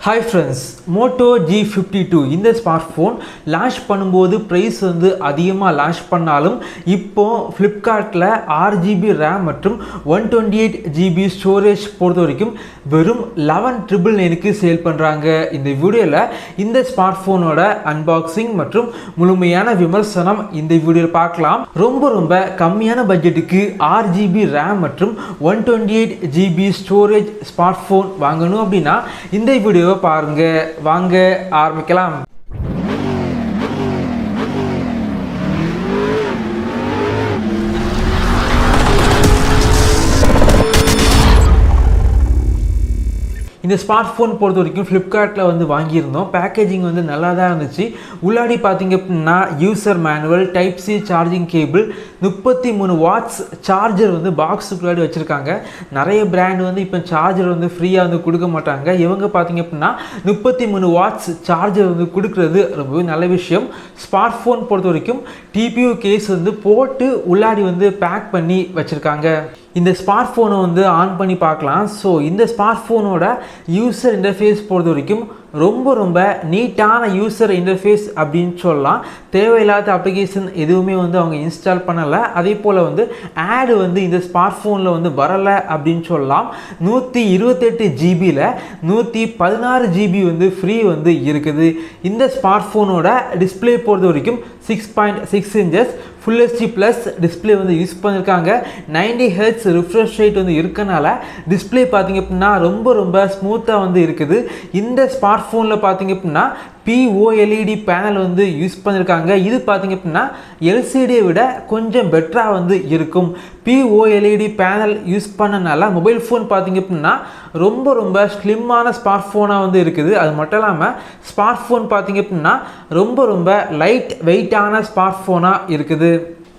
Hi friends, MOTO G52 இந்த smartphone launch பண்ணும்போது price வந்து அதிகமாக லான்ச் பண்ணாலும் இப்போ ஃப்ளிப்கார்ட்டில் 6GB RAM மற்றும் 128GB ஸ்டோரேஜ் பொறுத்த வரைக்கும் வெறும் 11,999க்கு சேல் பண்ணுறாங்க. இந்த வீடியோவில் இந்த ஸ்மார்ட்ஃபோனோட அன்பாக்சிங் மற்றும் முழுமையான விமர்சனம் இந்த வீடியோவில் பார்க்கலாம். ரொம்ப கம்மியான பட்ஜெட்டுக்கு 6GB RAM மற்றும் 128GB ஸ்டோரேஜ் ஸ்மார்ட்ஃபோன் வாங்கணும் அப்படின்னா இந்த வீடியோ பாருங்க. வாங்க ஆரம்பிக்கலாம். இந்த ஸ்மார்ட்ஃபோன் பொறுத்த வரைக்கும் ஃப்ளிப்கார்ட்டில் வந்து வாங்கியிருந்தோம். பேக்கேஜிங் வந்து நல்லா தான் இருந்துச்சு. உள்ளாடி பார்த்தீங்க அப்படின்னா user manual, type C charging cable, 33 watts charger வந்து பாக்ஸுக்குள்ளாடி வச்சுருக்காங்க. நிறைய பிராண்ட் வந்து இப்போ சார்ஜர் வந்து ஃப்ரீயாக வந்து கொடுக்க மாட்டாங்க. இவங்க பார்த்தீங்க அப்படின்னா 33 வாட்ஸ் சார்ஜர் வந்து கொடுக்குறது ரொம்பவே நல்ல விஷயம். ஸ்மார்ட்ஃபோன் பொறுத்த வரைக்கும் டிபியூ கேஸ் வந்து போட்டு உள்ளாடி வந்து பேக் பண்ணி வச்சுருக்காங்க. இந்த ஸ்மார்ட்ஃபோனை வந்து ஆன் பண்ணி பார்க்கலாம். ஸோ இந்த ஸ்மார்ட்ஃபோனோட யூசர் இன்டர்ஃபேஸ் பொறுத்த வரைக்கும் ரொம்ப நீட்டான யூசர் இன்டர்ஃபேஸ் அப்படின்னு சொல்லலாம். தேவையில்லாத அப்ளிகேஷன் எதுவுமே வந்து அவங்க இன்ஸ்டால் பண்ணலை. அதே போல் வந்து ஆடு வந்து இந்த ஸ்மார்ட்ஃபோனில் வந்து வரலை அப்படின்னு சொல்லலாம். 128GBயில் 116GB வந்து ஃப்ரீ வந்து இருக்குது. இந்த ஸ்மார்ட்ஃபோனோட டிஸ்பிளே பொறுத்த வரைக்கும் 6.6 inches Full HD Plus display வந்து யூஸ் பண்ணியிருக்காங்க. 90Hz ரிஃப்ரெஷ் ரேட் வந்து இருக்கனால டிஸ்பிளே பார்த்தீங்க அப்படின்னா ரொம்ப ஸ்மூத்தாக வந்து இருக்குது. இந்த ஸ்மார்ட்ஃபோனில் பார்த்தீங்க அப்படின்னா POLED பேனல் வந்து யூஸ் பண்ணியிருக்காங்க. இது பார்த்தீங்க அப்படின்னா எல்சிடியை விட கொஞ்சம் பெட்டராக வந்து இருக்கும். POLED பேனல் யூஸ் பண்ணனால மொபைல் ஃபோன் பார்த்தீங்க அப்படின்னா ரொம்ப ஸ்லிம்மான ஸ்மார்ட் ஃபோனாக வந்து இருக்குது. அது மட்டும் இல்லாமல் ஸ்மார்ட் ஃபோன் பார்த்தீங்க அப்படின்னா ரொம்ப லைட் வெயிட்டான ஸ்மார்ட் ஃபோனாக இருக்குது.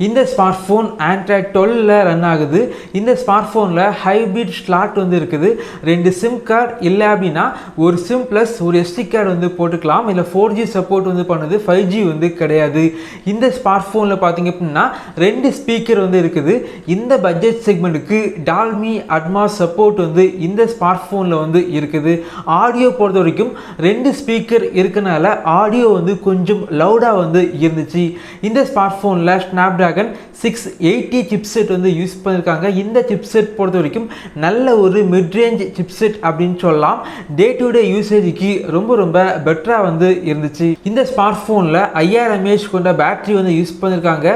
இந்த ஸ்மார்ட்ஃபோன் Android 12ல் ரன் ஆகுது. இந்த ஸ்மார்ட்ஃபோனில் ஹைப்ரிட் ஸ்லாட் வந்து இருக்குது. 2 சிம் கார்டு இல்லை அப்படின்னா ஒரு சிம் ப்ளஸ் ஒரு SD கார்டு வந்து போட்டுக்கலாம். இல்லை 4G சப்போர்ட் வந்து பண்ணுது, 5G வந்து கிடையாது. இந்த ஸ்மார்ட்ஃபோனில் பார்த்தீங்க அப்படின்னா 2 ஸ்பீக்கர் வந்து இருக்குது. இந்த பட்ஜெட் செக்மெண்ட்டுக்கு டால்மி அட்மாஸ் சப்போர்ட் வந்து இந்த ஸ்மார்ட்ஃபோனில் வந்து இருக்குது. ஆடியோ பொறுத்த வரைக்கும் 2 ஸ்பீக்கர் இருக்கனால ஆடியோ வந்து கொஞ்சம் லவுடாக வந்து இருந்துச்சு. இந்த ஸ்மார்ட்ஃபோனில் ஸ்னாப்டிராகன் 680 சிப்செட் வந்து யூஸ் பண்ணியிருக்காங்க. இந்த சிப்செட் பொறுத்த வரைக்கும் நல்ல ஒரு மிட்ரேஞ்ச் சிப்செட் அப்படின்னு சொல்லலாம். டே டு டே யூசேஜுக்கு ரொம்ப பெட்டராக வந்து இருந்துச்சு. இந்த ஸ்மார்ட் ஃபோனில் 5000 mAh கொண்ட பேட்டரி வந்து யூஸ் பண்ணியிருக்காங்க.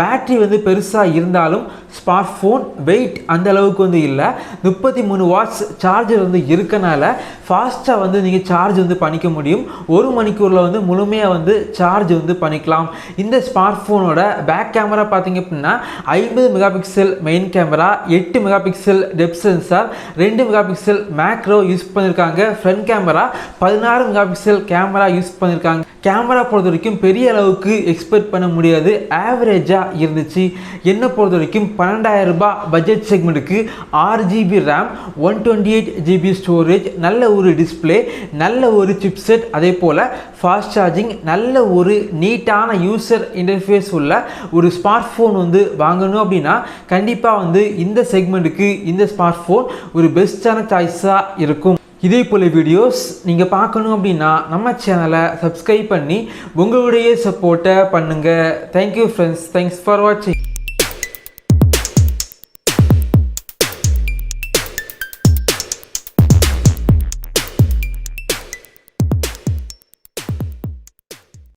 பேட்டரி வந்து பெருசாக இருந்தாலும் ஸ்மார்ட் ஃபோன் வெயிட் அந்த அளவுக்கு வந்து இல்லை. 33 வாட்ஸ் சார்ஜர் வந்து இருக்கனால ஃபாஸ்ட்டாக வந்து நீங்கள் சார்ஜ் வந்து பண்ணிக்க முடியும். 1 மணிக்கூரில் வந்து முழுமையாக வந்து சார்ஜ் வந்து பண்ணிக்கலாம். இந்த ஸ்மார்ட் ஃபோனோட பேக் கேமரா பார்த்தீங்க அப்படின்னா 50 megapixel main camera, 8 megapixel depth sensor, 2 megapixel macro use பண்ணியிருக்காங்க. Front camera 16 megapixel camera use பண்ணியிருக்காங்க. கேமரா பொறுத்த வரைக்கும் பெரிய அளவுக்கு எக்ஸ்பெக்ட் பண்ண முடியாது, ஆவரேஜாக இருந்துச்சு. என்னை பொறுத்த வரைக்கும் 12,000 ரூபாய் budget செக்மெண்ட்டுக்கு 6GB RAM, 128GB storage, நல்ல ஒரு டிஸ்பிளே, நல்ல ஒரு சிப்செட், அதே போல் ஃபாஸ்ட் சார்ஜிங், நல்ல ஒரு நீட்டான யூசர் இன்டர்ஃபேஸ் உள்ள ஒரு ஸ்மார்ட் ஃபோன் வந்து வாங்கணும் அப்படின்னா கண்டிப்பாக வந்து இந்த செக்மெண்ட்டுக்கு இந்த ஸ்மார்ட் ஃபோன் ஒரு பெஸ்ட்டான சாய்ஸாக இருக்கும். இதே போல் வீடியோஸ் நீங்கள் பார்க்கணும் அப்படின்னா நம்ம சேனலை சப்ஸ்கிரைப் பண்ணி உங்களுடைய சப்போர்ட்டை பண்ணுங்கள். தேங்க்யூ ஃப்ரெண்ட்ஸ், தேங்க்ஸ் ஃபார் வாட்சிங்.